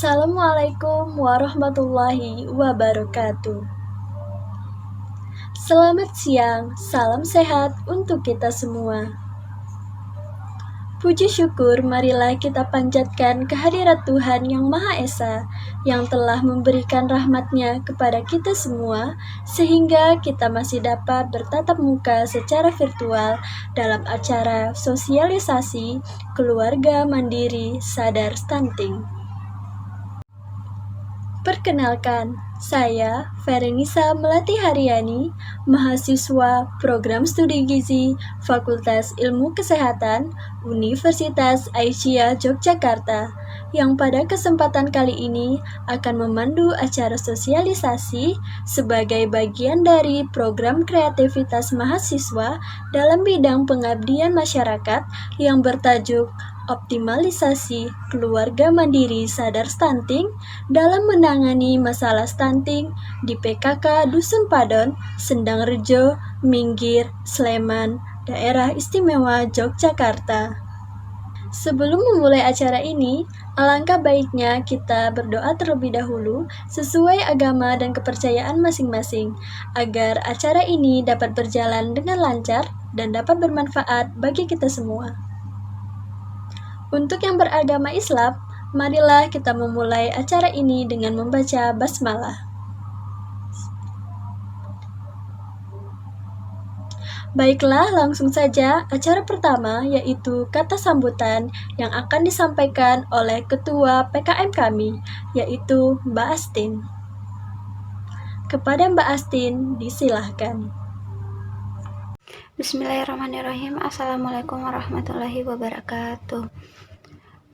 Assalamualaikum warahmatullahi wabarakatuh. Selamat siang, salam sehat untuk kita semua. Puji syukur marilah kita panjatkan kehadirat Tuhan Yang Maha Esa yang telah memberikan rahmat-Nya kepada kita semua sehingga kita masih dapat bertatap muka secara virtual dalam acara sosialisasi keluarga mandiri sadar stunting. Perkenalkan, saya Ferenisa Melati Haryani, mahasiswa Program Studi Gizi Fakultas Ilmu Kesehatan Universitas Aisyah Yogyakarta, yang pada kesempatan kali ini akan memandu acara sosialisasi sebagai bagian dari program kreativitas mahasiswa dalam bidang pengabdian masyarakat yang bertajuk Optimalisasi Keluarga Mandiri Sadar Stunting dalam menangani masalah stunting di PKK Dusun Padon, Sendang Rejo, Minggir, Sleman, Daerah Istimewa Yogyakarta. Sebelum memulai acara ini, alangkah baiknya kita berdoa terlebih dahulu sesuai agama dan kepercayaan masing-masing, agar acara ini dapat berjalan dengan lancar dan dapat bermanfaat bagi kita semua. Untuk yang beragama Islam, marilah kita memulai acara ini dengan membaca basmalah. Baiklah, langsung saja acara pertama yaitu kata sambutan yang akan disampaikan oleh Ketua PKM kami, yaitu Mbak Astin. Kepada Mbak Astin, disilahkan. Bismillahirrahmanirrahim. Assalamualaikum warahmatullahi wabarakatuh.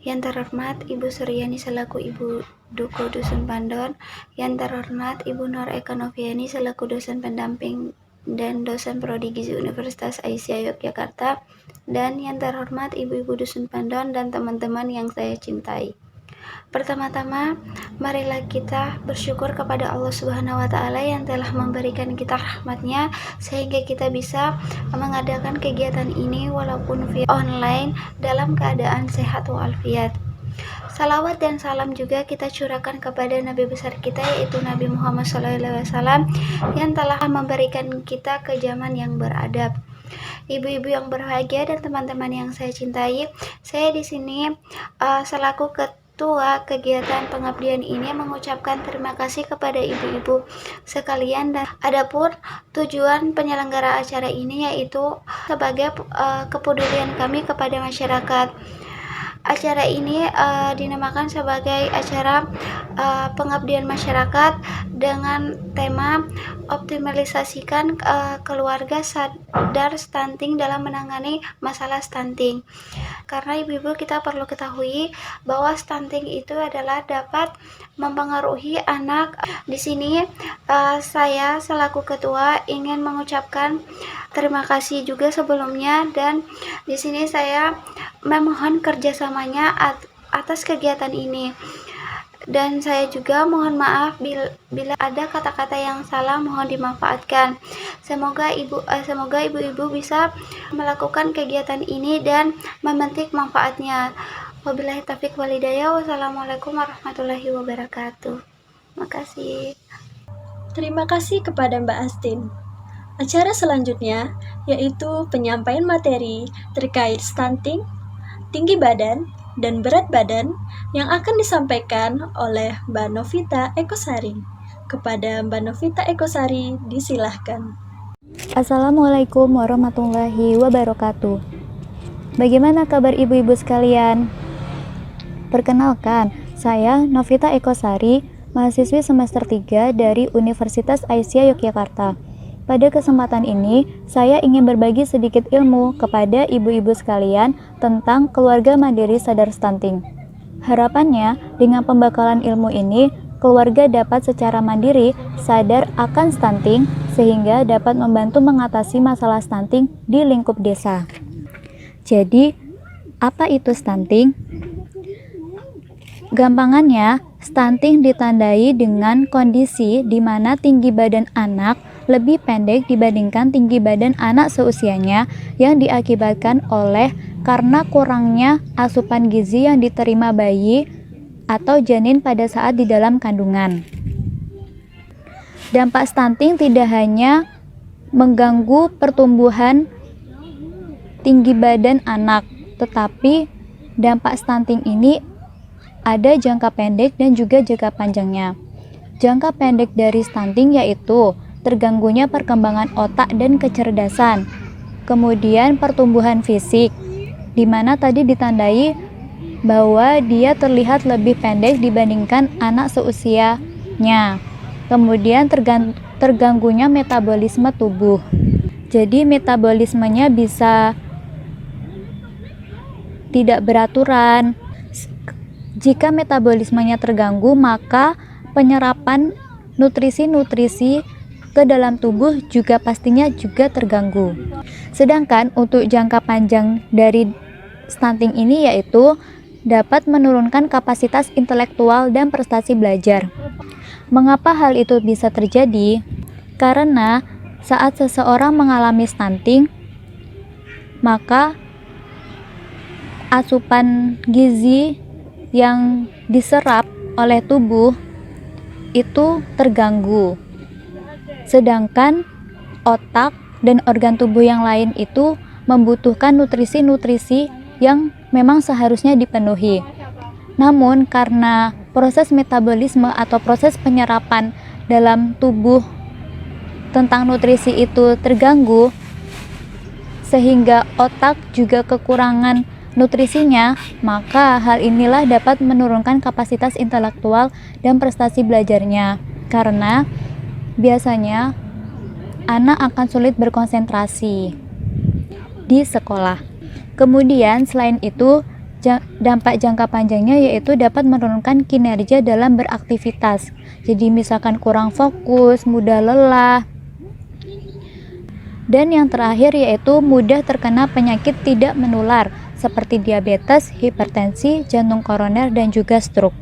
Yang terhormat Ibu Suryani selaku Ibu Duko Dusun Pandon, yang terhormat Ibu Nur Eka Noviani selaku dosen pendamping dan dosen prodi gizi Universitas Aisyah Yogyakarta, dan yang terhormat Ibu-ibu Dusun Pandon dan teman-teman yang saya cintai. Pertama-tama, marilah kita bersyukur kepada Allah Subhanahu wa Ta'ala yang telah memberikan kita rahmat-Nya sehingga kita bisa mengadakan kegiatan ini walaupun via online dalam keadaan sehat walafiat. Salawat dan salam juga kita curahkan kepada Nabi besar kita, yaitu Nabi Muhammad SAW, yang telah memberikan kita ke zaman yang beradab. Ibu-ibu yang berbahagia dan teman-teman yang saya cintai, saya di sini selaku ketua kegiatan pengabdian ini mengucapkan terima kasih kepada ibu-ibu sekalian, dan adapun tujuan penyelenggara acara ini yaitu sebagai kepedulian kami kepada masyarakat. Acara ini dinamakan sebagai acara pengabdian masyarakat dengan tema optimalisasikan keluarga sadar stunting dalam menangani masalah stunting. Karena ibu-ibu kita perlu ketahui bahwa stunting itu adalah dapat mempengaruhi anak. Di sini saya selaku ketua ingin mengucapkan terima kasih juga sebelumnya, dan di sini saya memohon kerjasamanya atas kegiatan ini. Dan saya juga mohon maaf bila ada kata-kata yang salah, mohon dimanfaatkan. Semoga ibu-ibu bisa melakukan kegiatan ini dan memetik manfaatnya. Wabillahi taufiq wal hidayah. Wassalamualaikum warahmatullahi wabarakatuh. Makasih. Terima kasih kepada Mbak Astin. Acara selanjutnya yaitu penyampaian materi terkait stunting, tinggi badan, dan berat badan yang akan disampaikan oleh Mbak Novita Ekosari. Kepada Mbak Novita Ekosari, disilahkan. Assalamualaikum warahmatullahi wabarakatuh. Bagaimana kabar ibu-ibu sekalian? Perkenalkan, saya Novita Ekosari, mahasiswi semester 3 dari Universitas Aisyah Yogyakarta. Pada kesempatan ini, saya ingin berbagi sedikit ilmu kepada ibu-ibu sekalian tentang keluarga mandiri sadar stunting. Harapannya, dengan pembekalan ilmu ini, keluarga dapat secara mandiri sadar akan stunting sehingga dapat membantu mengatasi masalah stunting di lingkup desa. Jadi, apa itu stunting? Gampangannya, stunting ditandai dengan kondisi di mana tinggi badan anak lebih pendek dibandingkan tinggi badan anak seusianya yang diakibatkan oleh karena kurangnya asupan gizi yang diterima bayi atau janin pada saat di dalam kandungan. Dampak stunting tidak hanya mengganggu pertumbuhan tinggi badan anak, tetapi dampak stunting ini ada jangka pendek dan juga jangka panjangnya. Jangka pendek dari stunting yaitu terganggunya perkembangan otak dan kecerdasan, kemudian pertumbuhan fisik, di mana tadi ditandai bahwa dia terlihat lebih pendek dibandingkan anak seusianya. Kemudian terganggunya metabolisme tubuh. Jadi metabolismenya bisa tidak beraturan. Jika metabolismenya terganggu, maka penyerapan nutrisi-nutrisi ke dalam tubuh juga pastinya juga terganggu. Sedangkan untuk jangka panjang dari stunting ini yaitu dapat menurunkan kapasitas intelektual dan prestasi belajar. Mengapa hal itu bisa terjadi? Karena saat seseorang mengalami stunting, maka asupan gizi yang diserap oleh tubuh itu terganggu. Sedangkan otak dan organ tubuh yang lain itu membutuhkan nutrisi-nutrisi yang memang seharusnya dipenuhi. Namun karena proses metabolisme atau proses penyerapan dalam tubuh tentang nutrisi itu terganggu, sehingga otak juga kekurangan nutrisinya, maka hal inilah dapat menurunkan kapasitas intelektual dan prestasi belajarnya. Karena biasanya anak akan sulit berkonsentrasi di sekolah. Kemudian selain itu, dampak jangka panjangnya yaitu dapat menurunkan kinerja dalam beraktivitas. Jadi misalkan kurang fokus, mudah lelah. Dan yang terakhir yaitu mudah terkena penyakit tidak menular seperti diabetes, hipertensi, jantung koroner, dan juga stroke.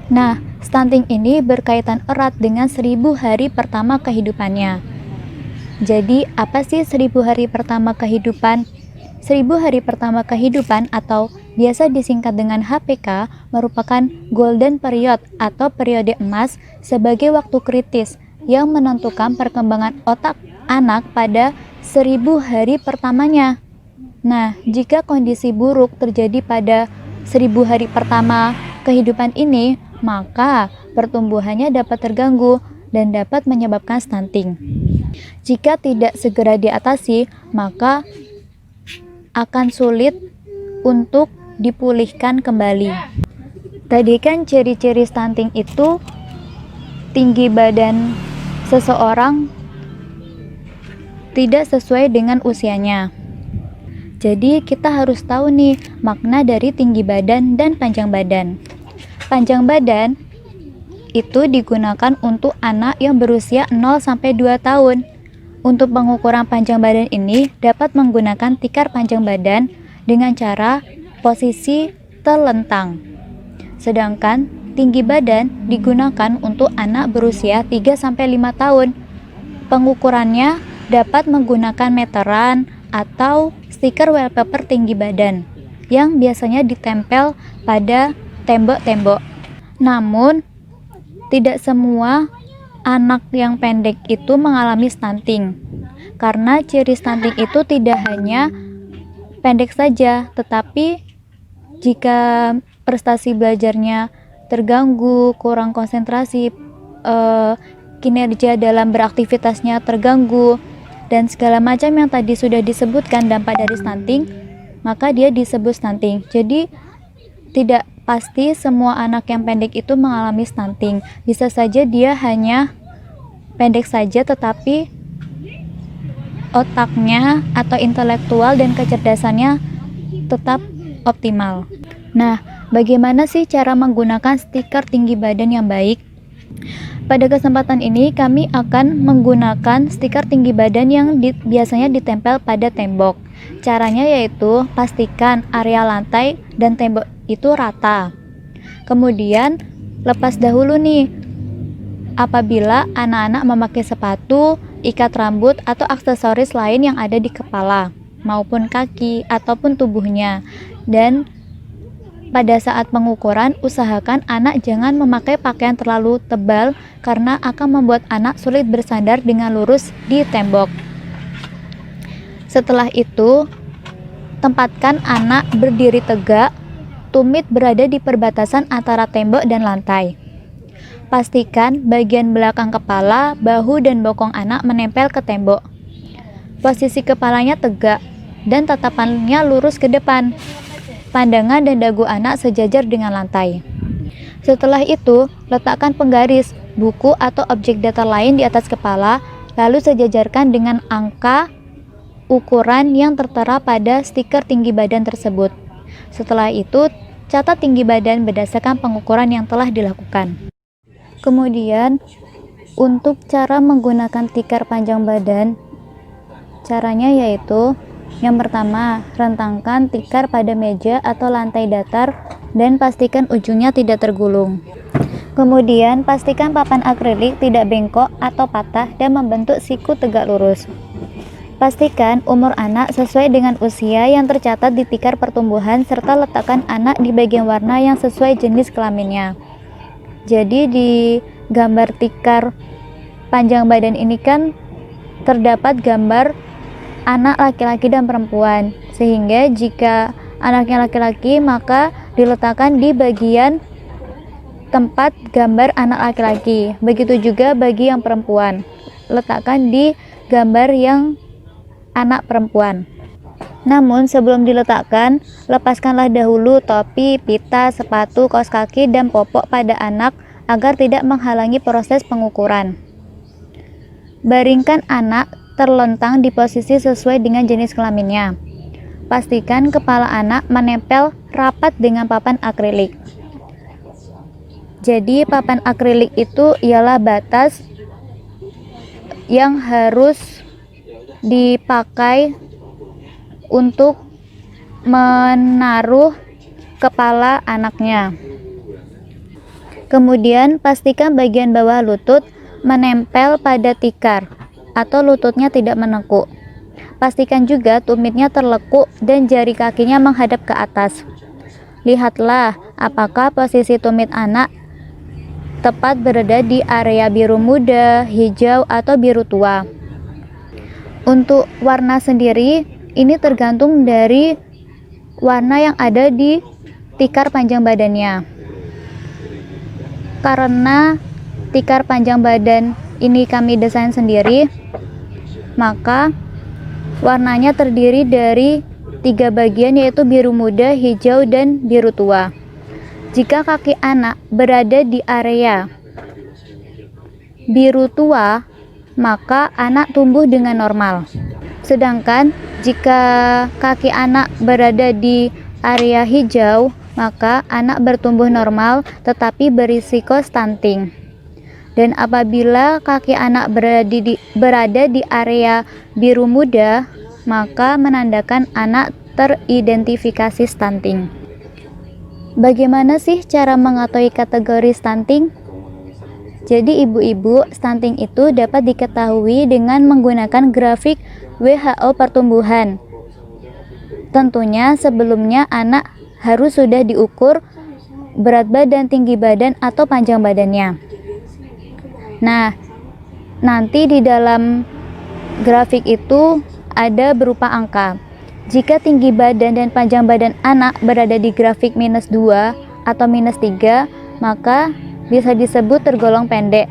Nah, stunting ini berkaitan erat dengan 1000 hari pertama kehidupannya. Jadi, apa sih 1000 hari pertama kehidupan? 1000 hari pertama kehidupan atau biasa disingkat dengan HPK merupakan golden period atau periode emas sebagai waktu kritis yang menentukan perkembangan otak anak pada 1000 hari pertamanya. Nah, jika kondisi buruk terjadi pada 1000 hari pertama kehidupan ini, maka pertumbuhannya dapat terganggu dan dapat menyebabkan stunting. Jika tidak segera diatasi, maka akan sulit untuk dipulihkan kembali. Tadi kan ciri-ciri stunting itu tinggi badan seseorang tidak sesuai dengan usianya. Jadi kita harus tahu nih makna dari tinggi badan dan panjang badan. Panjang badan itu digunakan untuk anak yang berusia 0 sampai 2 tahun. Untuk pengukuran panjang badan ini dapat menggunakan tikar panjang badan dengan cara posisi telentang. Sedangkan tinggi badan digunakan untuk anak berusia 3 sampai 5 tahun. Pengukurannya dapat menggunakan meteran atau stiker wallpaper tinggi badan yang biasanya ditempel pada tembok-tembok. Namun, tidak semua anak yang pendek itu mengalami stunting, karena ciri stunting itu tidak hanya pendek saja, tetapi jika prestasi belajarnya terganggu, kurang konsentrasi, kinerja dalam beraktivitasnya terganggu, dan segala macam yang tadi sudah disebutkan dampak dari stunting, maka dia disebut stunting. Jadi tidak pasti semua anak yang pendek itu mengalami stunting. Bisa saja dia hanya pendek saja tetapi otaknya atau intelektual dan kecerdasannya tetap optimal. Nah, bagaimana sih cara menggunakan stiker tinggi badan yang baik? Pada kesempatan ini kami akan menggunakan stiker tinggi badan yang biasanya ditempel pada tembok. Caranya yaitu pastikan area lantai dan tembok itu rata. Kemudian lepas dahulu nih apabila anak-anak memakai sepatu, ikat rambut atau aksesoris lain yang ada di kepala maupun kaki ataupun tubuhnya, dan pada saat pengukuran, usahakan anak jangan memakai pakaian terlalu tebal karena akan membuat anak sulit bersandar dengan lurus di tembok. Setelah itu, tempatkan anak berdiri tegak, tumit berada di perbatasan antara tembok dan lantai. Pastikan bagian belakang kepala, bahu, dan bokong anak menempel ke tembok. Posisi kepalanya tegak dan tatapannya lurus ke depan. Pandangan dan dagu anak sejajar dengan lantai. Setelah itu, letakkan penggaris, buku, atau objek data lain di atas kepala, lalu sejajarkan dengan angka ukuran yang tertera pada stiker tinggi badan tersebut. Setelah itu, catat tinggi badan berdasarkan pengukuran yang telah dilakukan. Kemudian, untuk cara menggunakan tikar panjang badan, caranya yaitu yang pertama, rentangkan tikar pada meja atau lantai datar dan pastikan ujungnya tidak tergulung. Kemudian, pastikan papan akrilik tidak bengkok atau patah dan membentuk siku tegak lurus. Pastikan umur anak sesuai dengan usia yang tercatat di tikar pertumbuhan serta letakkan anak di bagian warna yang sesuai jenis kelaminnya. Jadi di gambar tikar panjang badan ini kan terdapat gambar anak laki-laki dan perempuan, sehingga jika anaknya laki-laki maka diletakkan di bagian tempat gambar anak laki-laki. Begitu juga bagi yang perempuan, letakkan di gambar yang anak perempuan. Namun sebelum diletakkan, lepaskanlah dahulu topi, pita, sepatu, kaos kaki, dan popok pada anak agar tidak menghalangi proses pengukuran. Baringkan anak terlentang di posisi sesuai dengan jenis kelaminnya. Pastikan kepala anak menempel rapat dengan papan akrilik. Jadi papan akrilik itu ialah batas yang harus dipakai untuk menaruh kepala anaknya. Kemudian pastikan bagian bawah lutut menempel pada tikar atau lututnya tidak menekuk. Pastikan juga tumitnya terlekuk dan jari kakinya menghadap ke atas. Lihatlah apakah posisi tumit anak tepat berada di area biru muda, hijau, atau biru tua. Untuk warna sendiri, ini tergantung dari warna yang ada di tikar panjang badannya. Karena tikar panjang badan ini kami desain sendiri, maka warnanya terdiri dari 3 bagian, yaitu biru muda, hijau, dan biru tua. Jika kaki anak berada di area biru tua, maka anak tumbuh dengan normal. Sedangkan jika kaki anak berada di area hijau, maka anak bertumbuh normal tetapi berisiko stunting. Dan apabila kaki anak berada di area biru muda, maka menandakan anak teridentifikasi stunting. Bagaimana sih cara mengetahui kategori stunting? Jadi ibu-ibu, stunting itu dapat diketahui dengan menggunakan grafik WHO pertumbuhan. Tentunya sebelumnya anak harus sudah diukur berat badan, tinggi badan, atau panjang badannya. Nah, nanti di dalam grafik itu ada berupa angka. Jika tinggi badan dan panjang badan anak berada di grafik -2 atau -3, maka bisa disebut tergolong pendek.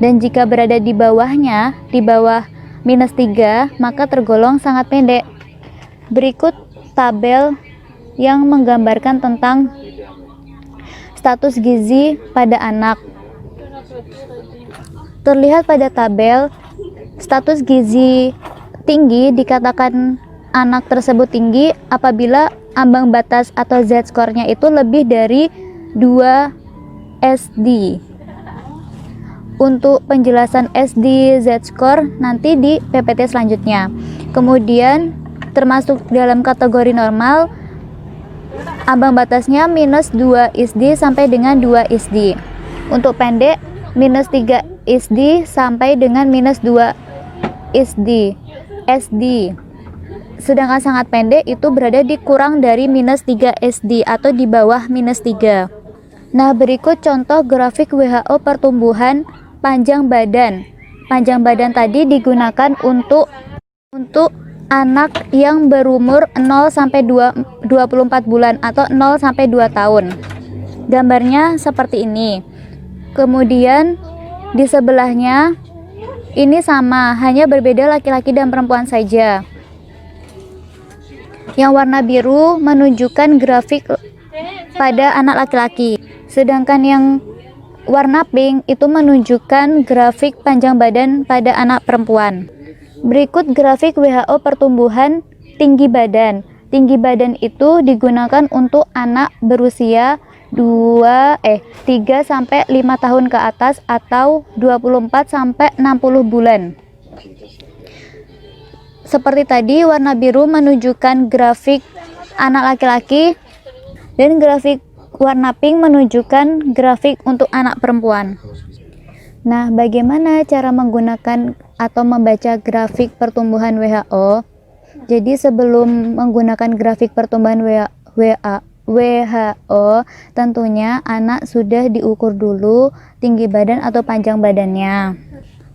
Dan jika berada di bawahnya, di bawah -3, maka tergolong sangat pendek. Berikut tabel yang menggambarkan tentang status gizi pada anak. Terlihat pada tabel, status gizi tinggi dikatakan anak tersebut tinggi apabila ambang batas atau Z-score-nya itu lebih dari 2 SD. Untuk penjelasan SD Z-score nanti di PPT selanjutnya. Kemudian termasuk dalam kategori normal, ambang batasnya -2 SD sampai dengan 2 SD. Untuk pendek, -3 SD sampai dengan -2 SD. sedangkan sangat pendek itu berada di kurang dari -3 SD atau di bawah -3. Nah, berikut contoh grafik WHO pertumbuhan panjang badan. Panjang badan tadi digunakan untuk anak yang berumur 0 sampai 24 bulan atau 0 sampai 2 tahun. Gambarnya seperti ini. Kemudian di sebelahnya ini sama, hanya berbeda laki-laki dan perempuan saja. Yang warna biru menunjukkan grafik pada anak laki-laki, sedangkan yang warna pink itu menunjukkan grafik panjang badan pada anak perempuan. Berikut grafik WHO pertumbuhan tinggi badan. Tinggi badan itu digunakan untuk anak berusia 3 sampai 5 tahun ke atas atau 24 sampai 60 bulan. Seperti tadi, warna biru menunjukkan grafik anak laki-laki dan grafik warna pink menunjukkan grafik untuk anak perempuan. Nah, bagaimana cara menggunakan atau membaca grafik pertumbuhan WHO? Jadi sebelum menggunakan grafik pertumbuhan WHO, tentunya anak sudah diukur dulu tinggi badan atau panjang badannya.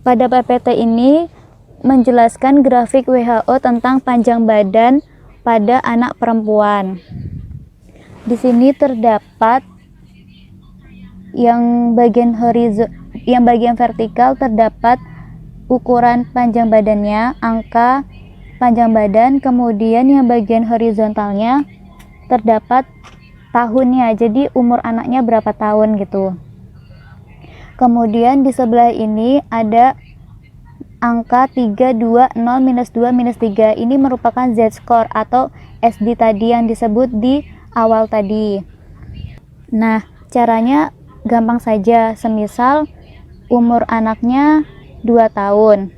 Pada PPT ini menjelaskan grafik WHO tentang panjang badan pada anak perempuan. Di sini terdapat yang bagian vertikal terdapat ukuran panjang badannya, angka panjang badan, kemudian yang bagian horizontalnya terdapat tahunnya, jadi umur anaknya berapa tahun gitu. Kemudian di sebelah ini ada angka 3, 2, 0, -2, -3. Ini merupakan Z-score atau SD tadi yang disebut di awal tadi. Nah, caranya gampang saja. Semisal umur anaknya 2 tahun.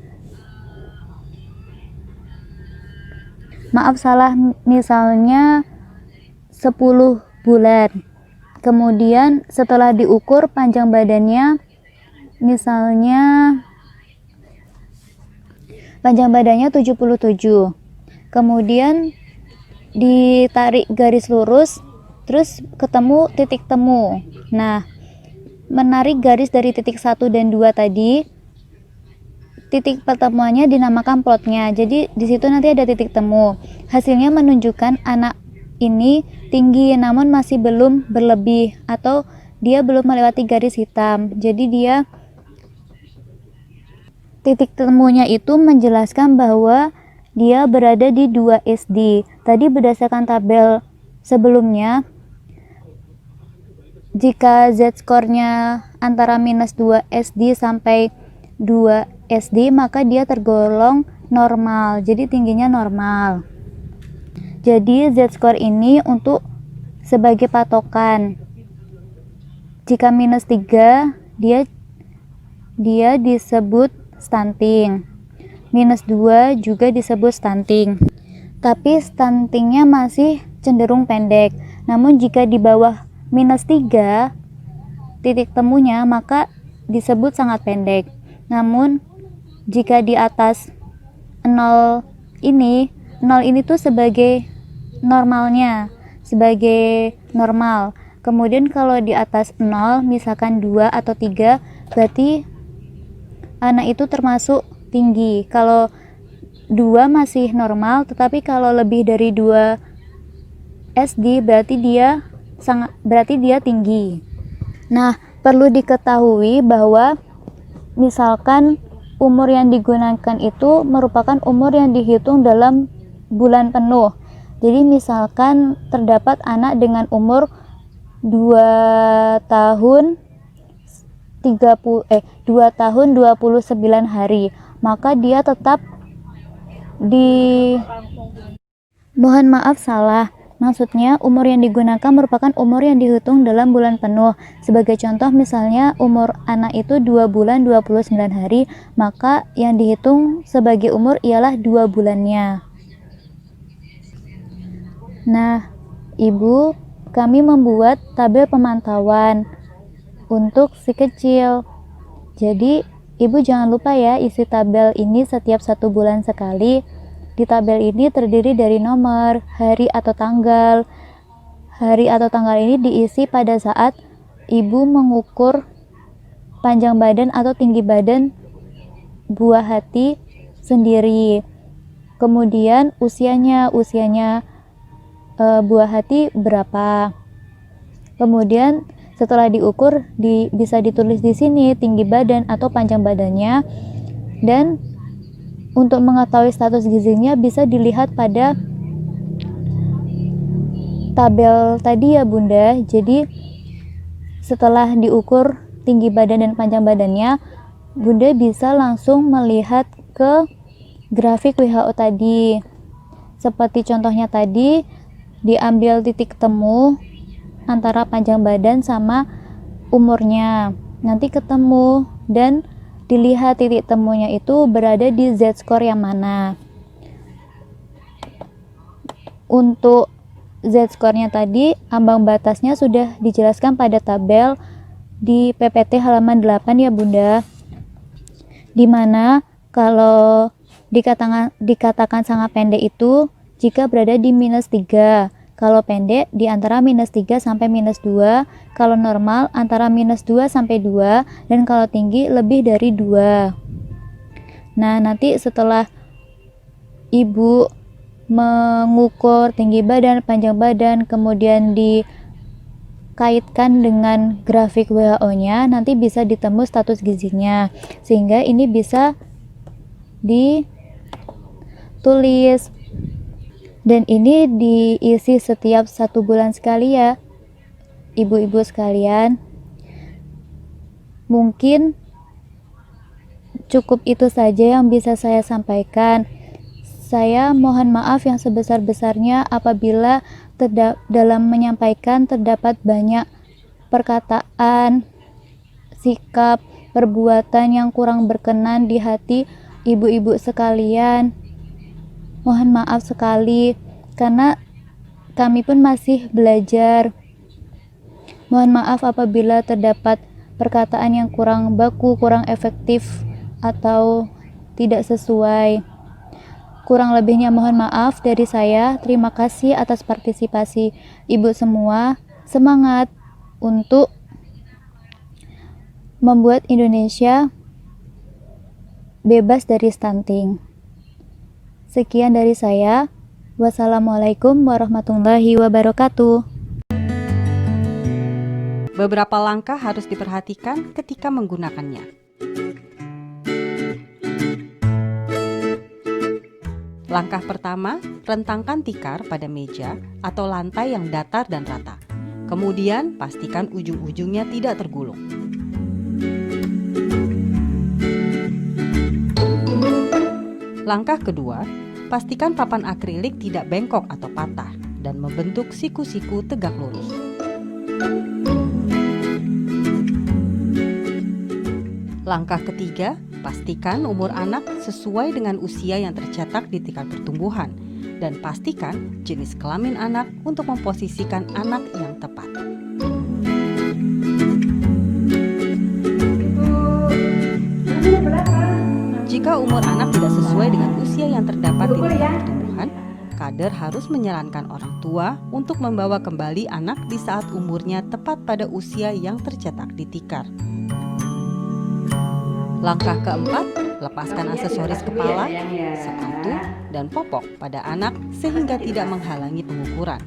Maaf salah, misalnya 10 bulan. Kemudian setelah diukur panjang badannya, misalnya panjang badannya 77. Kemudian ditarik garis lurus, terus ketemu titik temu. Nah, menarik garis dari titik 1 dan 2 tadi, titik pertemuannya dinamakan plotnya. Jadi di situ nanti ada titik temu. Hasilnya menunjukkan anak ini tinggi namun masih belum berlebih atau dia belum melewati garis hitam. Jadi dia titik temunya itu menjelaskan bahwa dia berada di 2 SD. Tadi berdasarkan tabel sebelumnya, jika Z-score-nya antara -2 SD sampai 2 SD, maka dia tergolong normal. Jadi tingginya normal. Jadi Z-score ini untuk sebagai patokan. Jika -3, dia disebut stunting. -2 juga disebut stunting. Tapi stuntingnya masih cenderung pendek. Namun jika di bawah -3 titik temunya, maka disebut sangat pendek. Namun jika di atas 0 ini tuh sebagai normalnya, sebagai normal. Kemudian kalau di atas 0, misalkan 2 atau 3, berarti anak itu termasuk tinggi. Kalau 2 masih normal, tetapi kalau lebih dari 2 SD berarti dia tinggi. Nah, perlu diketahui bahwa misalkan umur yang digunakan itu merupakan umur yang dihitung dalam bulan penuh. Jadi misalkan terdapat anak dengan umur 2 tahun 29 hari, maka dia tetap mohon maaf salah. Maksudnya umur yang digunakan merupakan umur yang dihitung dalam bulan penuh. Sebagai contoh, misalnya umur anak itu 2 bulan 29 hari, maka yang dihitung sebagai umur ialah 2 bulannya. Nah, Ibu, kami membuat tabel pemantauan untuk si kecil. Jadi, Ibu jangan lupa ya isi tabel ini setiap 1 bulan sekali. di tabel ini terdiri dari nomor, hari atau tanggal. Hari atau tanggal ini diisi pada saat ibu mengukur panjang badan atau tinggi badan buah hati sendiri. Kemudian usianya buah hati berapa. Kemudian setelah diukur bisa ditulis di sini tinggi badan atau panjang badannya. Dan untuk mengetahui status gizinya bisa dilihat pada tabel tadi ya Bunda. Jadi setelah diukur tinggi badan dan panjang badannya, Bunda bisa langsung melihat ke grafik WHO tadi. Seperti contohnya tadi, diambil titik temu antara panjang badan sama umurnya. Nanti ketemu dan dilihat titik temunya itu berada di Z-score yang mana. Untuk Z-score-nya tadi, ambang batasnya sudah dijelaskan pada tabel di PPT halaman 8 ya Bunda. Dimana kalau dikatakan sangat pendek itu jika berada di -3. Kalau pendek di antara -3 sampai -2, kalau normal antara -2 sampai 2, dan kalau tinggi lebih dari 2. Nah, nanti setelah ibu mengukur tinggi badan, panjang badan, kemudian dikaitkan dengan grafik WHO-nya, nanti bisa ditemu status gizinya. Sehingga ini bisa ditulis. Dan ini diisi setiap 1 bulan sekali ya, ibu-ibu sekalian. Mungkin cukup itu saja yang bisa saya sampaikan. Saya mohon maaf yang sebesar-besarnya apabila dalam menyampaikan terdapat banyak perkataan, sikap, perbuatan yang kurang berkenan di hati ibu-ibu sekalian. Mohon maaf sekali, karena kami pun masih belajar. Mohon maaf apabila terdapat perkataan yang kurang baku, kurang efektif, atau tidak sesuai. Kurang lebihnya mohon maaf dari saya. Terima kasih atas partisipasi ibu semua. Semangat untuk membuat Indonesia bebas dari stunting. Sekian dari saya. Wassalamualaikum warahmatullahi wabarakatuh. Beberapa langkah harus diperhatikan ketika menggunakannya. Langkah pertama, rentangkan tikar pada meja atau lantai yang datar dan rata. Kemudian, pastikan ujung-ujungnya tidak tergulung. Langkah kedua, pastikan papan akrilik tidak bengkok atau patah dan membentuk siku-siku tegak lurus. Langkah ketiga, pastikan umur anak sesuai dengan usia yang tercetak di tikar pertumbuhan dan pastikan jenis kelamin anak untuk memposisikan anak yang tepat. Jika umur anak tidak sesuai dengan usia yang terdapat di tikar pertumbuhan, kader harus menyarankan orang tua untuk membawa kembali anak di saat umurnya tepat pada usia yang tercetak di tikar. Langkah keempat, lepaskan aksesoris kepala, sepatu, dan popok pada anak sehingga tidak menghalangi pengukuran.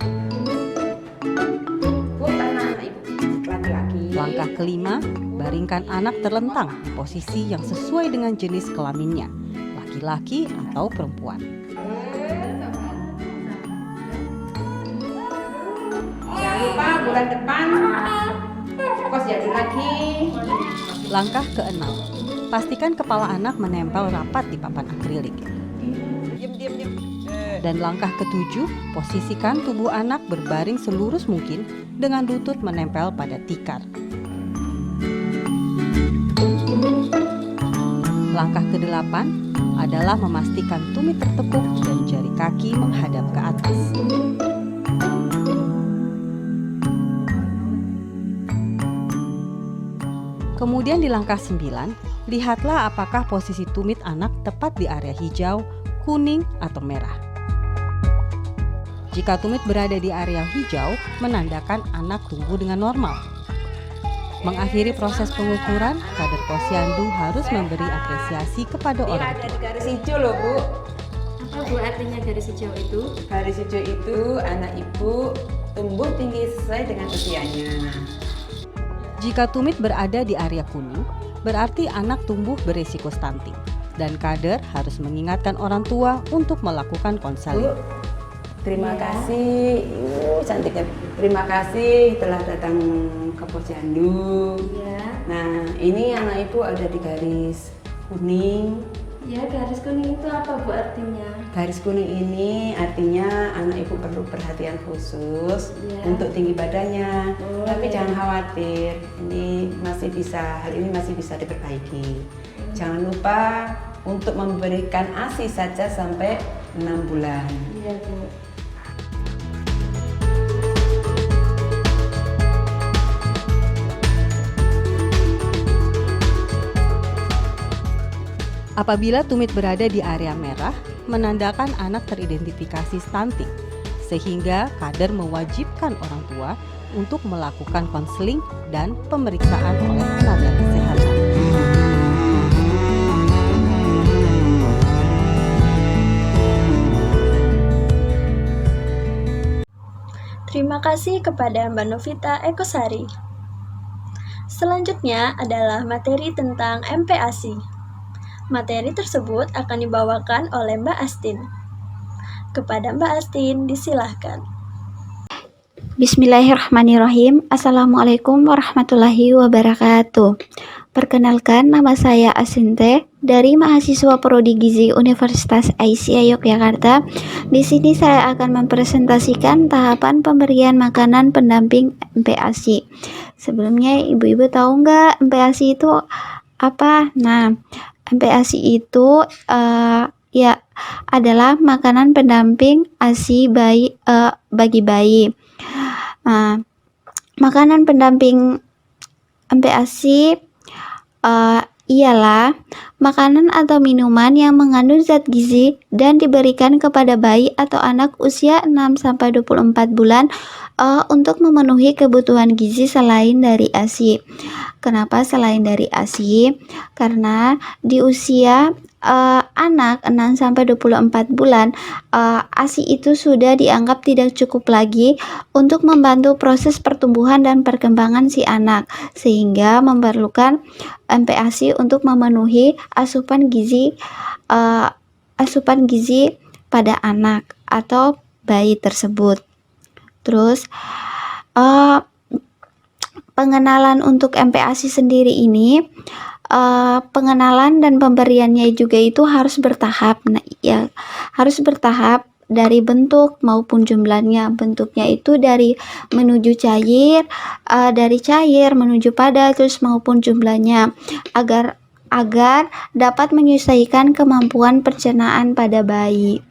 Langkah kelima, baringkan anak terlentang di posisi yang sesuai dengan jenis kelaminnya, laki-laki atau perempuan. Jangan lupa bulan depan kos jadi lagi. Langkah keenam, pastikan kepala anak menempel rapat di papan akrilik. Dan langkah ketujuh, posisikan tubuh anak berbaring selurus mungkin dengan lutut menempel pada tikar. Langkah kedelapan adalah memastikan tumit tertekuk dan jari kaki menghadap ke atas. Kemudian di langkah 9, lihatlah apakah posisi tumit anak tepat di area hijau, kuning, atau merah. Jika tumit berada di area hijau, menandakan anak tumbuh dengan normal. Mengakhiri proses pengukuran, kader posyandu harus memberi apresiasi kepada Ini orang ada tua. di garis hijau loh Bu. Apa Bu artinya garis hijau itu? Garis hijau itu anak ibu tumbuh tinggi sesuai dengan usianya. Jika tumit berada di area kuning, berarti anak tumbuh berisiko stunting. Dan kader harus mengingatkan orang tua untuk melakukan konseling. Bu, terima kasih. Cantiknya. Terima kasih telah datang ke posyandu. Ya, Nah, ini anak ibu ada di garis kuning. ya garis kuning itu apa Bu artinya? Garis kuning ini artinya anak ibu perlu perhatian khusus Ya. untuk tinggi badannya. Oh, Tapi ya. jangan khawatir, hal ini masih bisa diperbaiki. Jangan lupa untuk memberikan ASI saja sampai 6 bulan. Iya Bu. Apabila tumit berada di area merah, menandakan anak teridentifikasi stunting, sehingga kader mewajibkan orang tua untuk melakukan konseling dan pemeriksaan oleh tenaga kesehatan. Terima kasih kepada Mbak Novita Ekosari. Selanjutnya adalah materi tentang MPASI. Materi tersebut akan dibawakan oleh Mbak Astin. Kepada Mbak Astin, disilahkan. Bismillahirrahmanirrahim. Assalamualaikum warahmatullahi wabarakatuh. Perkenalkan, nama saya Asinte dari mahasiswa Prodi Gizi Universitas Aisyah Yogyakarta. Di sini saya akan mempresentasikan tahapan pemberian makanan pendamping MPASI. Sebelumnya, ibu-ibu tahu nggak MPASI itu apa? Nah, MPASI itu ya adalah makanan pendamping ASI bagi bayi. Nah, makanan pendamping MPASI ialah makanan atau minuman yang mengandung zat gizi dan diberikan kepada bayi atau anak usia 6-24 bulan untuk memenuhi kebutuhan gizi selain dari ASI. Kenapa selain dari ASI? Karena di usia anak 6-24 bulan, ASI itu sudah dianggap tidak cukup lagi untuk membantu proses pertumbuhan dan perkembangan si anak, sehingga memerlukan MPASI untuk memenuhi asupan gizi pada anak atau bayi tersebut. Terus pengenalan untuk MPASI sendiri ini, pengenalan dan pemberiannya juga itu harus bertahap. Nah, ya harus bertahap dari bentuk maupun jumlahnya. Bentuknya itu dari menuju cair, dari cair menuju padat, terus maupun jumlahnya agar dapat menyesuaikan kemampuan pencernaan pada bayi.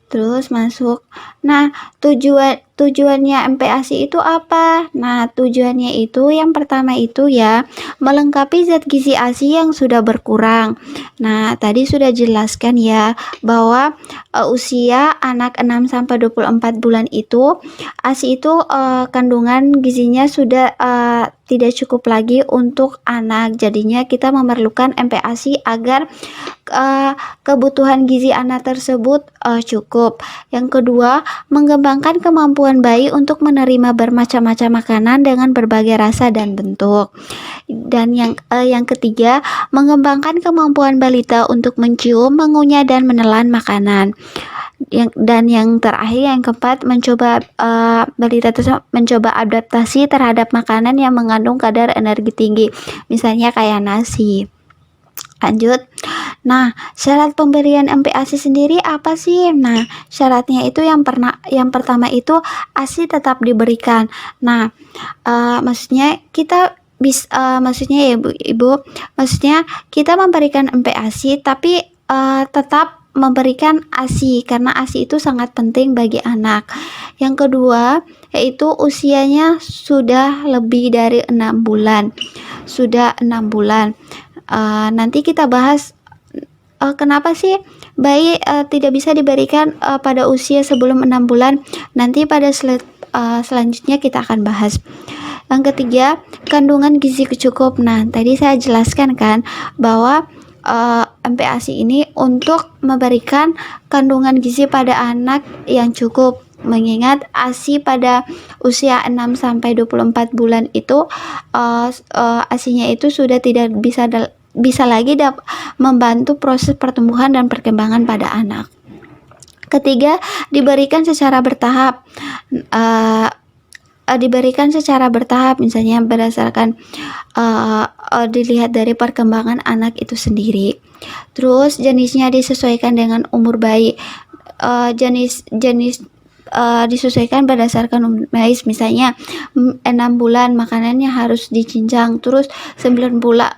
Terus masuk. Nah, tujuannya MPASI itu apa? Nah, tujuannya itu yang pertama itu ya melengkapi zat gizi ASI yang sudah berkurang. Nah, tadi sudah jelaskan ya bahwa usia anak 6-24 bulan itu ASI itu kandungan gizinya sudah tidak cukup lagi untuk anak. Jadinya kita memerlukan MPASI agar kebutuhan gizi anak tersebut cukup. Yang kedua, mengembangkan kemampuan bayi untuk menerima bermacam-macam makanan dengan berbagai rasa dan bentuk. Dan yang ketiga, mengembangkan kemampuan balita untuk mencium, mengunyah dan menelan makanan. Dan yang terakhir, yang keempat, balita tersebut mencoba adaptasi terhadap makanan yang mengandung kadar energi tinggi, misalnya kayak nasi. Lanjut. Nah, syarat pemberian MPASI sendiri apa sih? Nah, syaratnya itu yang pertama itu ASI tetap diberikan. Nah, maksudnya kita maksudnya ya ibu, maksudnya kita memberikan MPASI tapi tetap memberikan ASI karena ASI itu sangat penting bagi anak. Yang kedua, yaitu usianya sudah lebih dari 6 bulan. Sudah 6 bulan. Nanti kita bahas kenapa sih bayi tidak bisa diberikan pada usia sebelum 6 bulan. Nanti pada selanjutnya kita akan bahas. Yang ketiga, kandungan gizi cukup. Nah, tadi saya jelaskan kan bahwa MPASI ini untuk memberikan kandungan gizi pada anak yang cukup. Mengingat ASI pada usia 6 sampai 24 bulan itu ASInya itu sudah tidak bisa lagi membantu proses pertumbuhan dan perkembangan pada anak. Ketiga, diberikan secara bertahap. Misalnya berdasarkan dilihat dari perkembangan anak itu sendiri. Terus jenisnya disesuaikan dengan umur bayi. Jenis disesuaikan berdasarkan umur bayi. Misalnya 6 bulan makanannya harus dicincang, terus 9 bulan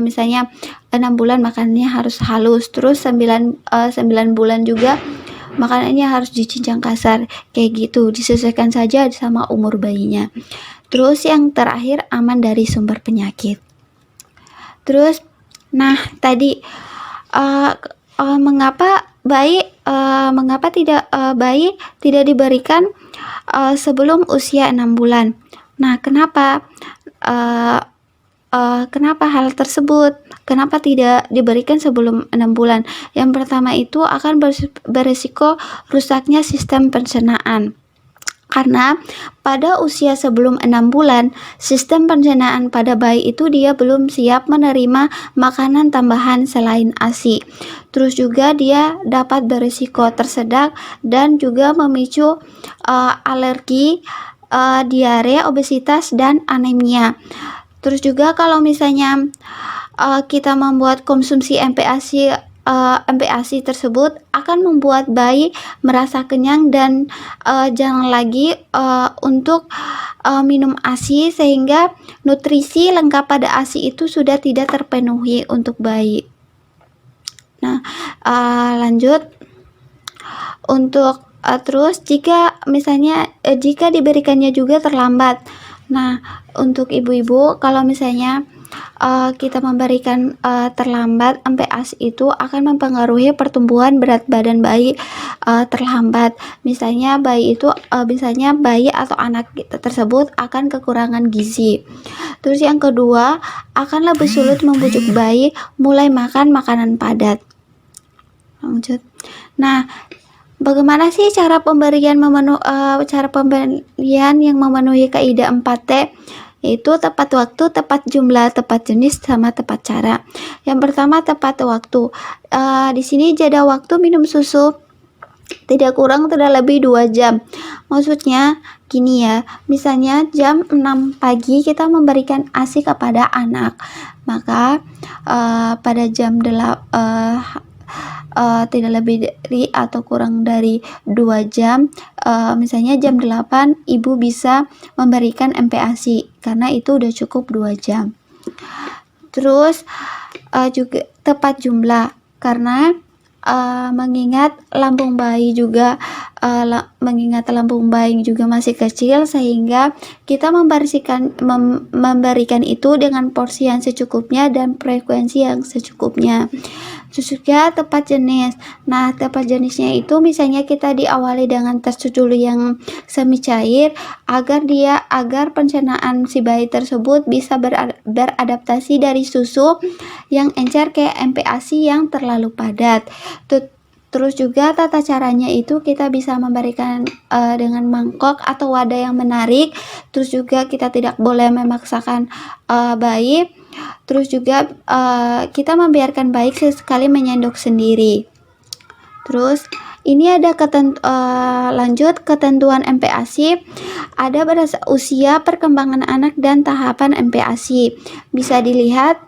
misalnya 6 bulan makanannya harus halus, terus 9 bulan juga makanannya harus dicincang kasar, kayak gitu. Disesuaikan saja sama umur bayinya. Terus yang terakhir, aman dari sumber penyakit. Terus tadi mengapa bayi tidak diberikan sebelum usia 6 bulan. Nah, kenapa hal tersebut? Kenapa tidak diberikan sebelum 6 bulan? Yang pertama itu akan beresiko rusaknya sistem pencernaan. Karena pada usia sebelum 6 bulan, sistem pencernaan pada bayi itu dia belum siap menerima makanan tambahan selain ASI. Terus juga dia dapat berisiko tersedak dan juga memicu alergi, diare, obesitas, dan anemia. Terus juga kalau misalnya kita membuat konsumsi MPASI tersebut akan membuat bayi merasa kenyang dan jangan lagi untuk minum ASI, sehingga nutrisi lengkap pada ASI itu sudah tidak terpenuhi untuk bayi. Nah, lanjut untuk terus jika diberikannya juga terlambat. Nah, untuk ibu-ibu kalau misalnya kita memberikan terlambat, MPASI itu akan mempengaruhi pertumbuhan berat badan bayi terlambat. Misalnya bayi atau anak tersebut akan kekurangan gizi. Terus yang kedua, akan lebih sulit membujuk bayi mulai makan makanan padat. Lanjut. Nah, bagaimana sih cara pemberian yang memenuhi kaidah 4T? Yaitu tepat waktu, tepat jumlah, tepat jenis, sama tepat cara. Yang pertama, tepat waktu. Di sini jeda waktu minum susu tidak kurang tidak lebih 2 jam. Maksudnya gini ya, misalnya jam 6 pagi kita memberikan ASI kepada anak, maka pada jam tidak lebih dari atau kurang dari 2 jam, misalnya jam 8 ibu bisa memberikan MPASI karena itu udah cukup 2 jam. Terus juga tepat jumlah, karena mengingat lambung bayi juga masih kecil, sehingga kita memberikan itu dengan porsi yang secukupnya dan frekuensi yang secukupnya. Terus juga tepat jenis. Nah, tepat jenisnya itu misalnya kita diawali dengan tes dulu yang semi cair agar pencernaan si bayi tersebut bisa beradaptasi dari susu yang encer ke MPASI yang terlalu padat. Terus juga tata caranya itu kita bisa memberikan dengan mangkok atau wadah yang menarik. Terus juga kita tidak boleh memaksakan bayi. Terus juga kita membiarkan bayi sesekali menyendok sendiri. Terus ini ada lanjut ketentuan MPASI. Ada berdasarkan usia, perkembangan anak, dan tahapan MPASI. Bisa dilihat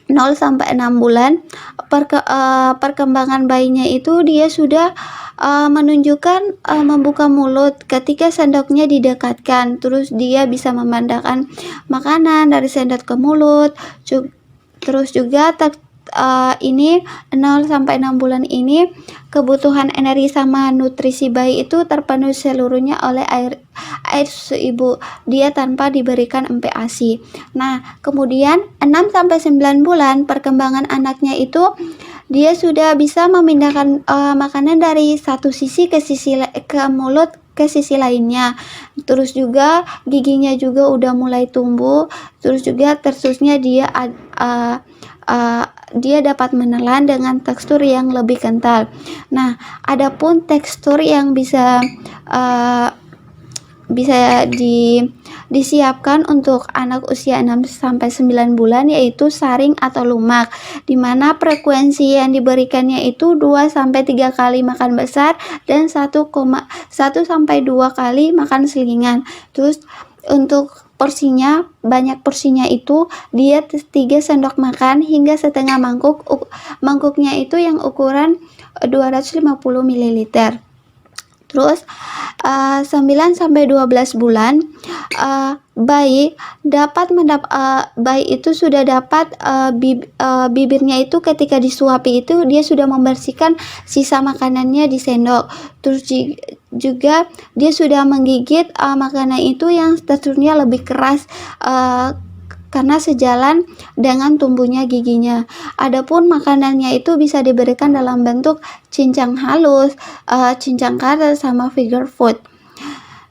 0 sampai 6 bulan perkembangan bayinya itu dia sudah menunjukkan membuka mulut ketika sendoknya didekatkan, terus dia bisa memandangkan makanan dari sendok ke mulut. Terus juga ini 0 sampai 6 bulan ini kebutuhan energi sama nutrisi bayi itu terpenuhi seluruhnya oleh air susu ibu, dia tanpa diberikan MPASI. Nah, kemudian 6 sampai 9 bulan perkembangan anaknya itu dia sudah bisa memindahkan makanan dari satu sisi ke mulut ke sisi lainnya. Terus juga giginya juga udah mulai tumbuh. Terus juga teksturnya dia dapat menelan dengan tekstur yang lebih kental. Nah, adapun tekstur yang bisa disiapkan untuk anak usia 6 sampai 9 bulan yaitu saring atau lumak, di mana frekuensi yang diberikannya itu 2 sampai 3 kali makan besar dan 1 sampai 2 kali makan selingan. Terus untuk banyak porsinya itu dia 3 sendok makan hingga setengah mangkuk. Mangkuknya itu yang ukuran 250 ml. Terus 9 sampai 12 bulan bayi itu sudah dapat bibirnya itu ketika disuapi itu dia sudah membersihkan sisa makanannya di sendok. Terus juga dia sudah menggigit makanan itu yang teksturnya lebih keras karena sejalan dengan tumbuhnya giginya. Adapun makanannya itu bisa diberikan dalam bentuk cincang halus, cincang karet, sama finger food.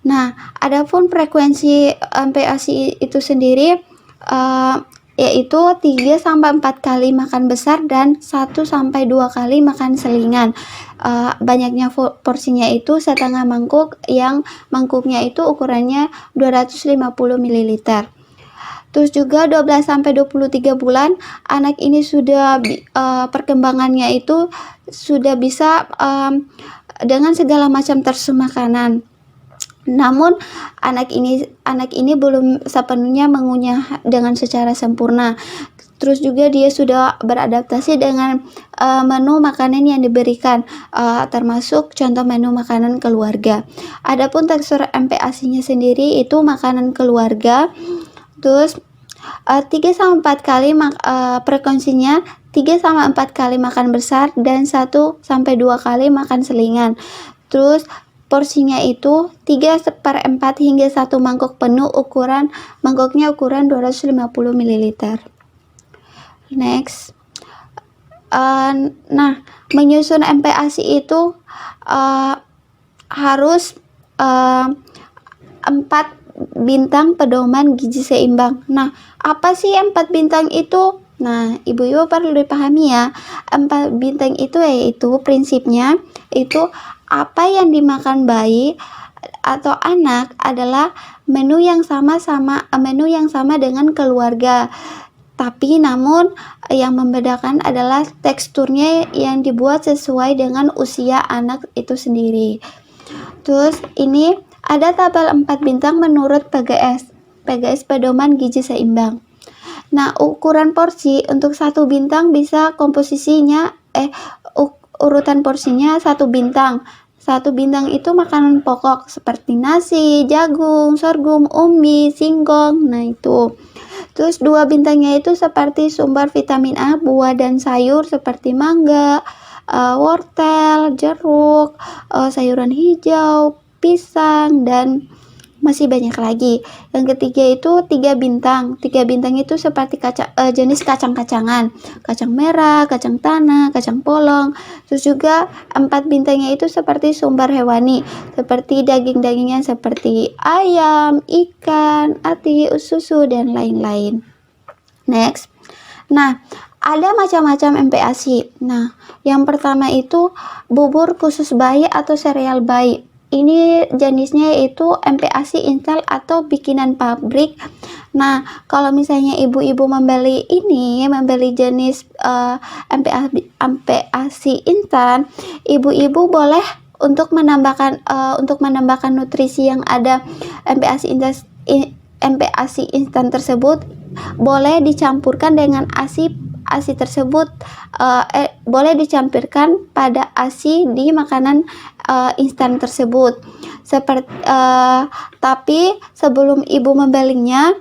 Nah, adapun frekuensi MPASI itu sendiri yaitu 3 sampai 4 kali makan besar dan 1 sampai 2 kali makan selingan. Banyaknya porsinya itu setengah mangkuk, yang mangkuknya itu ukurannya 250 ml. Terus juga 12 sampai 23 bulan anak ini sudah perkembangannya itu sudah bisa dengan segala macam tekstur makanan. Namun anak ini belum sepenuhnya mengunyah dengan secara sempurna. Terus juga dia sudah beradaptasi dengan menu makanan yang diberikan, termasuk contoh menu makanan keluarga. Adapun tekstur MPASI-nya sendiri itu makanan keluarga. Terus 3 sampai 4 kali frekuensinya 3 sampai 4 kali makan besar dan 1 sampai 2 kali makan selingan. Terus porsinya itu 3/4 hingga 1 mangkuk penuh, mangkuknya ukuran 250 ml. Next. Nah, menyusun MPASI itu harus 4 bintang pedoman gizi seimbang. Nah, apa sih 4 bintang itu? Nah, ibu-ibu perlu dipahami ya. 4 bintang itu yaitu prinsipnya itu apa yang dimakan bayi atau anak adalah menu yang sama dengan keluarga. Tapi namun yang membedakan adalah teksturnya yang dibuat sesuai dengan usia anak itu sendiri. Terus ini ada tabel 4 bintang menurut PGS pedoman gizi seimbang. Nah, ukuran porsi untuk 1 bintang bisa komposisinya urutan porsinya 1 bintang. 1 bintang itu makanan pokok seperti nasi, jagung, sorghum, umbi, singkong. Nah, itu. Terus 2 bintangnya itu seperti sumber vitamin A, buah dan sayur seperti mangga, wortel, jeruk, sayuran hijau, pisang, dan masih banyak lagi. Yang ketiga itu 3 bintang. 3 bintang itu seperti jenis kacang-kacangan, kacang merah, kacang tanah, kacang polong. Terus juga 4 bintangnya itu seperti sumber hewani, seperti daging-dagingnya seperti ayam, ikan, ati, susu, dan lain-lain. Next. Nah, ada macam-macam MPASI. Nah, yang pertama itu bubur khusus bayi atau sereal bayi. Ini jenisnya yaitu MPASI instan atau bikinan pabrik. Nah, kalau misalnya ibu-ibu membeli jenis MPASI instan, ibu-ibu boleh untuk menambahkan nutrisi yang ada MPASI instan tersebut, boleh dicampurkan dengan ASI tersebut, boleh dicampurkan pada ASI di makanan instan tersebut. Tapi sebelum ibu membelinya,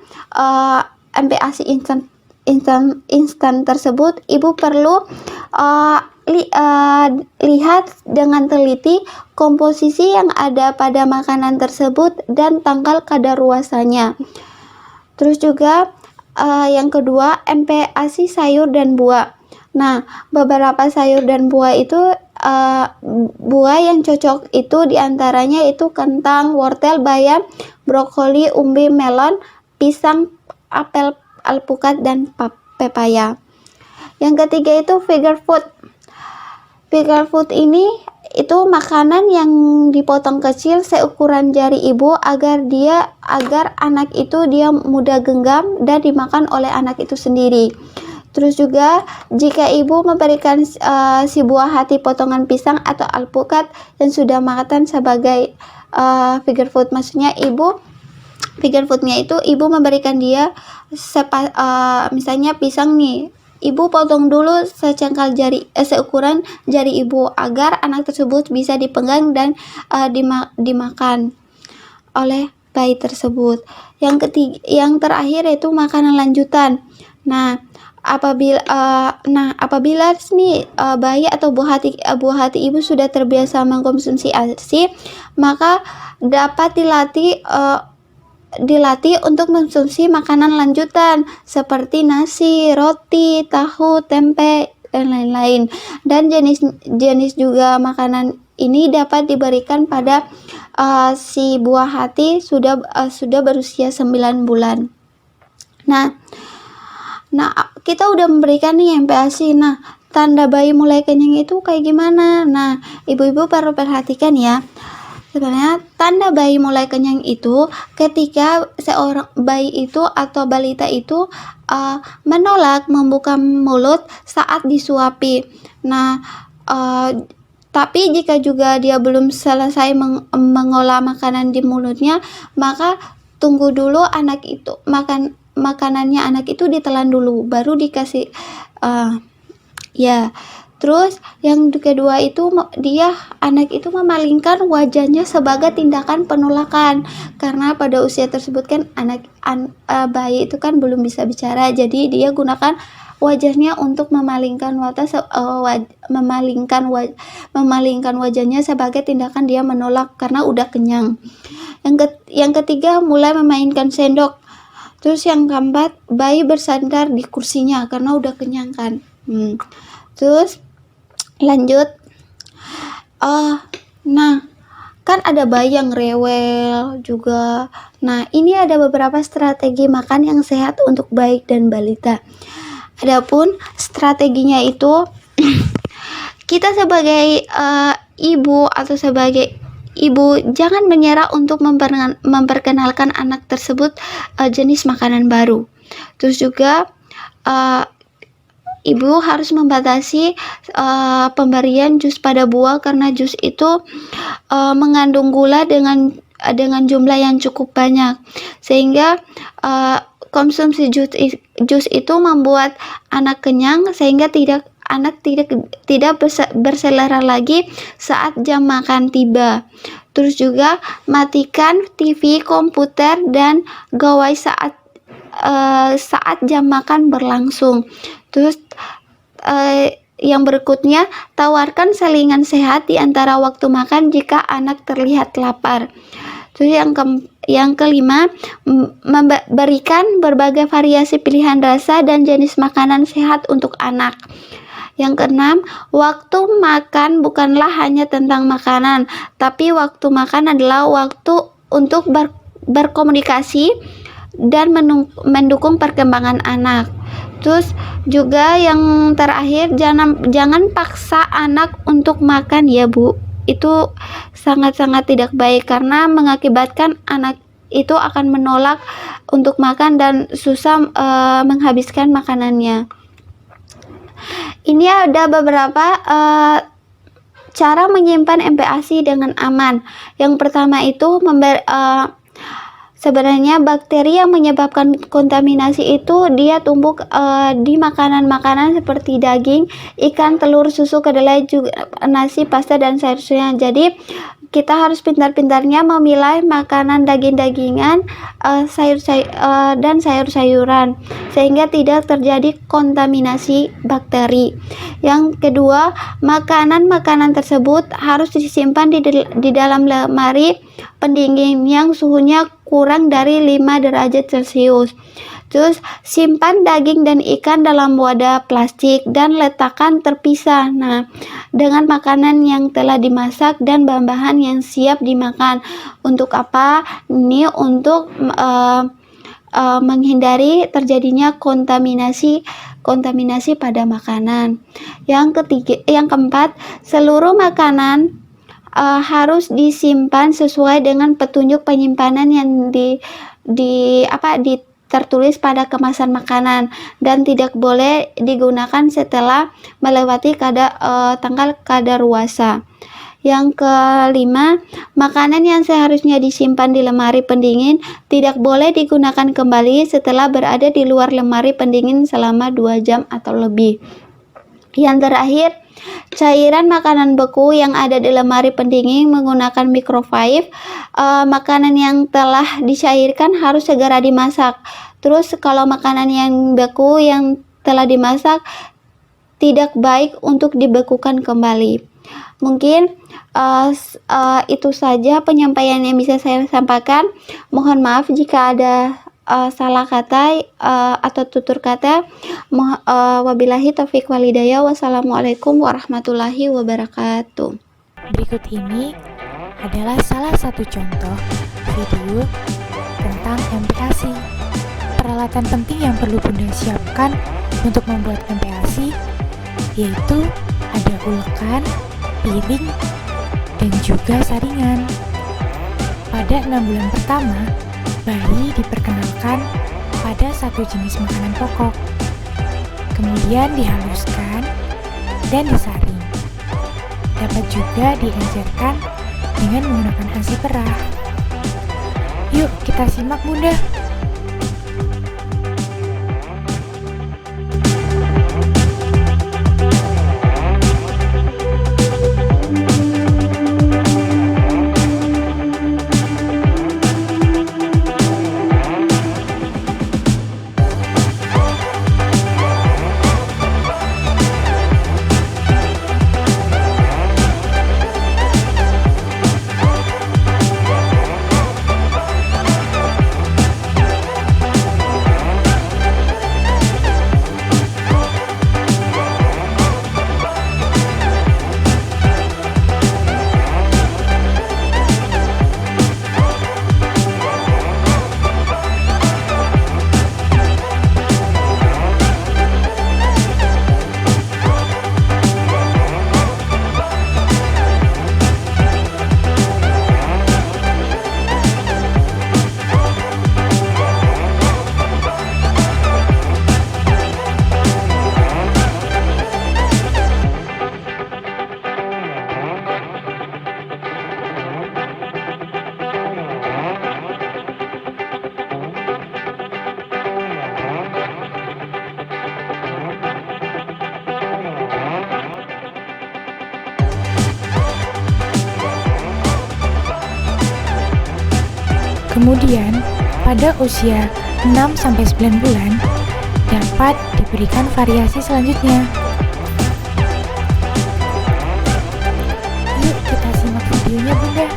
MPASI instan instan tersebut, ibu perlu lihat dengan teliti komposisi yang ada pada makanan tersebut dan tanggal kadaluarsanya. Terus juga yang kedua, MPASI sayur dan buah. Nah, beberapa sayur dan buah itu buah yang cocok itu diantaranya itu kentang, wortel, bayam, brokoli, umbi, melon, pisang, apel, alpukat, dan pepaya. Yang ketiga itu finger food. Finger food ini itu makanan yang dipotong kecil seukuran jari ibu agar anak itu dia mudah genggam dan dimakan oleh anak itu sendiri. Terus juga jika ibu memberikan si buah hati potongan pisang atau alpukat yang sudah matang sebagai finger food, maksudnya finger foodnya itu ibu memberikan dia misalnya pisang nih, ibu potong dulu secengkal jari seukuran jari ibu agar anak tersebut bisa dipenggang dan dimakan oleh bayi tersebut. Yang terakhir yaitu makanan lanjutan. Apabila nih bayi atau buah hati ibu sudah terbiasa mengkonsumsi ASI, maka dapat dilatih untuk mengkonsumsi makanan lanjutan seperti nasi, roti, tahu, tempe, dan lain-lain. Dan jenis juga makanan ini dapat diberikan pada si buah hati sudah berusia 9 bulan. Nah, kita udah memberikan nih MPASI. Nah, tanda bayi mulai kenyang itu kayak gimana? Nah, ibu-ibu perlu perhatikan ya. Sebenarnya tanda bayi mulai kenyang itu ketika seorang bayi itu atau balita itu menolak membuka mulut saat disuapi. Nah, tapi jika juga dia belum selesai mengolah makanan di mulutnya, maka tunggu dulu makanannya anak itu ditelan dulu, baru dikasih Terus yang kedua itu anak itu memalingkan wajahnya sebagai tindakan penolakan, karena pada usia tersebut kan bayi itu kan belum bisa bicara, jadi dia gunakan wajahnya untuk memalingkan wajahnya sebagai tindakan dia menolak karena udah kenyang. Yang ketiga mulai memainkan sendok. Terus yang keempat, bayi bersandar di kursinya karena udah kenyang kan. Terus lanjut, kan ada bayi yang rewel juga. Nah, ini ada beberapa strategi makan yang sehat untuk bayi dan balita. Adapun strateginya itu kita sebagai ibu atau sebagai ibu jangan menyerah untuk memperkenalkan anak tersebut jenis makanan baru. Terus juga ibu harus membatasi pemberian jus pada buah karena jus itu mengandung gula dengan jumlah yang cukup banyak, sehingga konsumsi jus itu membuat anak kenyang sehingga anak tidak berselera lagi saat jam makan tiba. Terus juga matikan TV, komputer, dan gawai saat jam makan berlangsung. Terus yang berikutnya, tawarkan selingan sehat di antara waktu makan jika anak terlihat lapar. Terus yang kelima, berikan berbagai variasi pilihan rasa dan jenis makanan sehat untuk anak. Yang keenam, waktu makan bukanlah hanya tentang makanan, tapi waktu makan adalah waktu untuk berkomunikasi dan mendukung perkembangan anak. Terus juga yang terakhir, jangan paksa anak untuk makan ya Bu. Itu sangat-sangat tidak baik karena mengakibatkan anak itu akan menolak untuk makan dan susah menghabiskan makanannya. Ini ada beberapa cara menyimpan MPASI dengan aman. Yang pertama itu sebenarnya bakteri yang menyebabkan kontaminasi itu dia tumbuh di makanan-makanan seperti daging, ikan, telur, susu, kedelai, juga nasi, pasta, dan sayur-sayuran. Jadi kita harus pintar-pintarnya memilah makanan daging-dagingan dan sayur-sayuran sehingga tidak terjadi kontaminasi bakteri. Yang kedua, makanan-makanan tersebut harus disimpan di dalam lemari pendingin yang suhunya kurang dari 5 derajat Celcius. Terus simpan daging dan ikan dalam wadah plastik dan letakkan terpisah. Nah, dengan makanan yang telah dimasak dan bahan-bahan yang siap dimakan. Untuk apa? Ini untuk menghindari terjadinya kontaminasi pada makanan. Yang keempat, seluruh makanan harus disimpan sesuai dengan petunjuk penyimpanan yang tertulis pada kemasan makanan dan tidak boleh digunakan setelah melewati tanggal kadaluarsa. Yang kelima, makanan yang seharusnya disimpan di lemari pendingin tidak boleh digunakan kembali setelah berada di luar lemari pendingin selama 2 jam atau lebih. Yang terakhir, cairan makanan beku yang ada di lemari pendingin menggunakan microwave. Makanan yang telah dicairkan harus segera dimasak. Terus kalau makanan yang beku yang telah dimasak tidak baik untuk dibekukan kembali. Mungkin itu saja penyampaian yang bisa saya sampaikan. Mohon maaf jika ada salah kata atau tutur kata. Wabillahi taufiq walhidayah. Wassalamualaikum warahmatullahi wabarakatuh. Berikut ini adalah salah satu contoh video tentang MPASI. Peralatan penting yang perlu Bunda siapkan untuk membuat MPASI yaitu ada ulekan, piring, dan juga saringan. Pada 6 bulan pertama, bayi diperkenalkan pada satu jenis makanan pokok, kemudian dihaluskan dan disaring. Dapat juga diencerkan dengan menggunakan ASI perah. Yuk kita simak Bunda. Kemudian, pada usia 6-9 bulan, dapat diberikan variasi selanjutnya. Yuk kita simak videonya Bunda.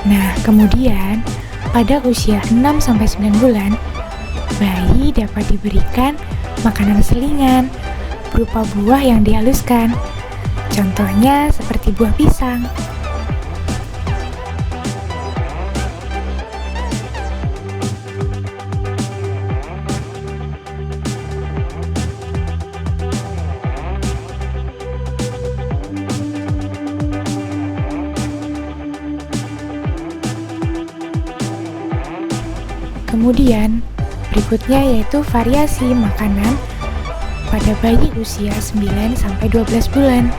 Nah, kemudian pada usia 6-9 bulan, bayi dapat diberikan makanan selingan berupa buah yang dihaluskan. Contohnya seperti buah pisang. Kemudian, berikutnya yaitu variasi makanan pada bayi usia 9-12 bulan.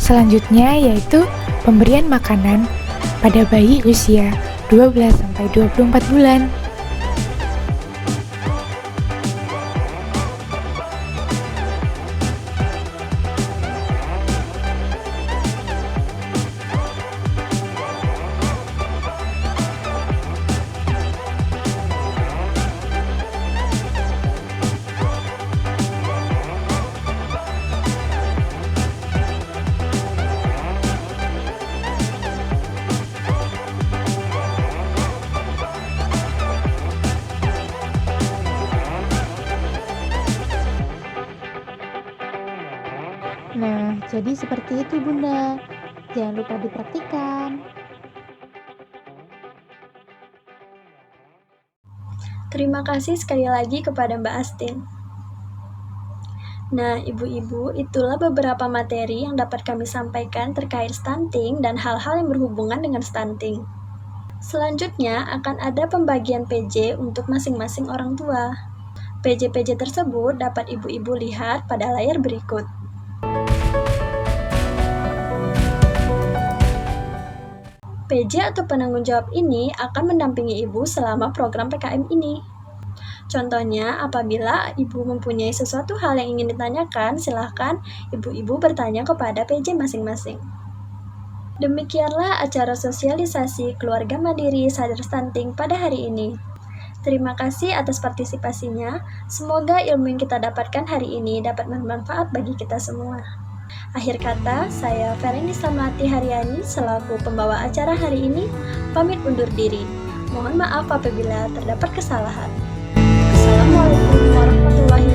Selanjutnya yaitu pemberian makanan pada bayi usia 12-24 bulan. Nah, jadi seperti itu Bunda. Jangan lupa dipraktikkan. Terima kasih sekali lagi kepada Mbak Astin. Nah, ibu-ibu, itulah beberapa materi yang dapat kami sampaikan terkait stunting dan hal-hal yang berhubungan dengan stunting. Selanjutnya akan ada pembagian PJ untuk masing-masing orang tua. PJ-PJ tersebut dapat ibu-ibu lihat pada layar berikut. PJ atau penanggung jawab ini akan mendampingi ibu selama program PKM ini. Contohnya, apabila ibu mempunyai sesuatu hal yang ingin ditanyakan, silahkan ibu-ibu bertanya kepada PJ masing-masing. Demikianlah acara sosialisasi keluarga mandiri sadar stunting pada hari ini. Terima kasih atas partisipasinya. Semoga ilmu yang kita dapatkan hari ini dapat bermanfaat bagi kita semua. Akhir kata, saya Ferenisa Melati Haryani selaku pembawa acara hari ini pamit undur diri. Mohon maaf apabila terdapat kesalahan. Assalamualaikum warahmatullahi